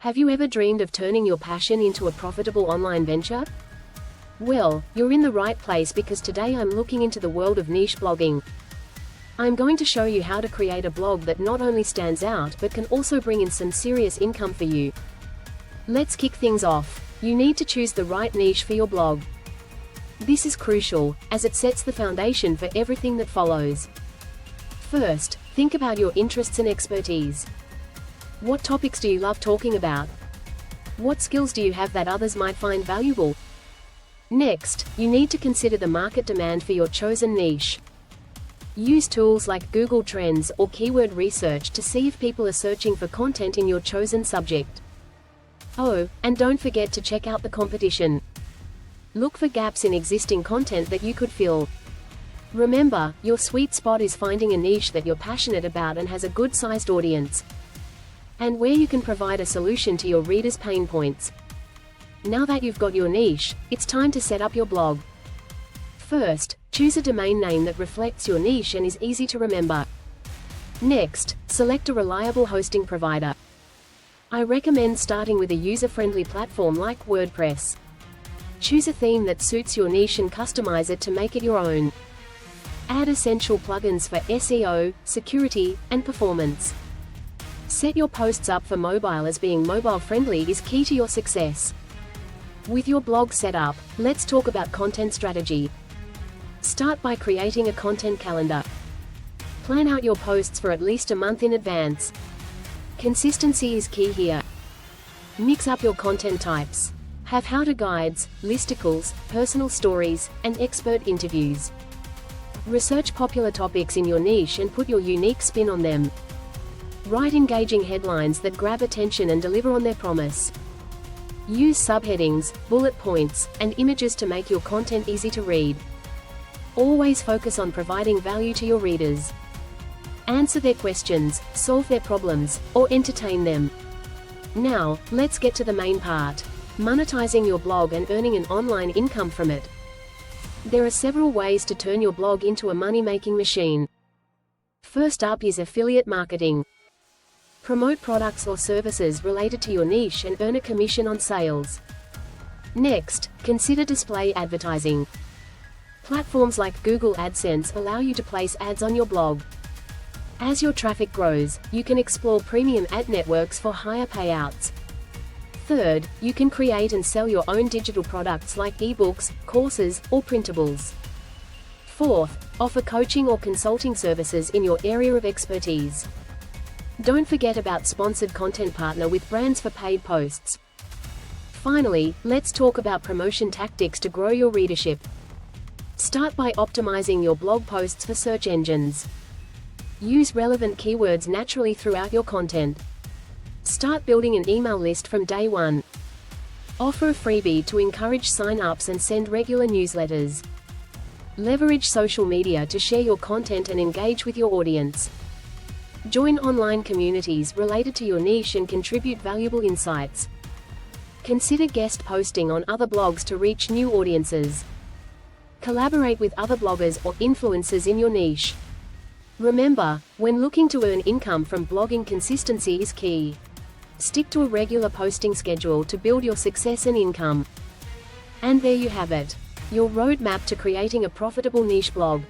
Have you ever dreamed of turning your passion into a profitable online venture? Well, you're in the right place because today I'm looking into the world of niche blogging. I'm going to show you how to create a blog that not only stands out but can also bring in some serious income for you. Let's kick things off. You need to choose the right niche for your blog. This is crucial, as it sets the foundation for everything that follows. First, think about your interests and expertise. What topics do you love talking about? What skills do you have that others might find valuable? Next, you need to consider the market demand for your chosen niche. Use tools like Google Trends or keyword research to see if people are searching for content in your chosen subject. Oh, and don't forget to check out the competition. Look for gaps in existing content that you could fill. Remember, your sweet spot is finding a niche that you're passionate about and has a good-sized audience, and where you can provide a solution to your readers' pain points. Now that you've got your niche, it's time to set up your blog. First, choose a domain name that reflects your niche and is easy to remember. Next, select a reliable hosting provider. I recommend starting with a user-friendly platform like WordPress. Choose a theme that suits your niche and customize it to make it your own. Add essential plugins for SEO, security, and performance. Set your posts up for mobile, as being mobile-friendly is key to your success. With your blog set up, let's talk about content strategy. Start by creating a content calendar. Plan out your posts for at least a month in advance. Consistency is key here. Mix up your content types. Have how-to guides, listicles, personal stories, and expert interviews. Research popular topics in your niche and put your unique spin on them. Write engaging headlines that grab attention and deliver on their promise. Use subheadings, bullet points, and images to make your content easy to read. Always focus on providing value to your readers. Answer their questions, solve their problems, or entertain them. Now, let's get to the main part: monetizing your blog and earning an online income from it. There are several ways to turn your blog into a money-making machine. First up is affiliate marketing. Promote products or services related to your niche and earn a commission on sales. Next, consider display advertising. Platforms like Google AdSense allow you to place ads on your blog. As your traffic grows, you can explore premium ad networks for higher payouts. Third, you can create and sell your own digital products like ebooks, courses, or printables. Fourth, offer coaching or consulting services in your area of expertise. Don't forget about sponsored content. Partner with brands for paid posts. Finally, let's talk about promotion tactics to grow your readership. Start by optimizing your blog posts for search engines. Use relevant keywords naturally throughout your content. Start building an email list from day one. Offer a freebie to encourage sign-ups and send regular newsletters. Leverage social media to share your content and engage with your audience. Join online communities related to your niche and contribute valuable insights. Consider guest posting on other blogs to reach new audiences. Collaborate with other bloggers or influencers in your niche. Remember, when looking to earn income from blogging, consistency is key. Stick to a regular posting schedule to build your success and income. And there you have it, your roadmap to creating a profitable niche blog.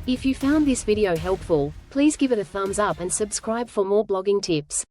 If you found this video helpful, please give it a thumbs up and subscribe for more blogging tips.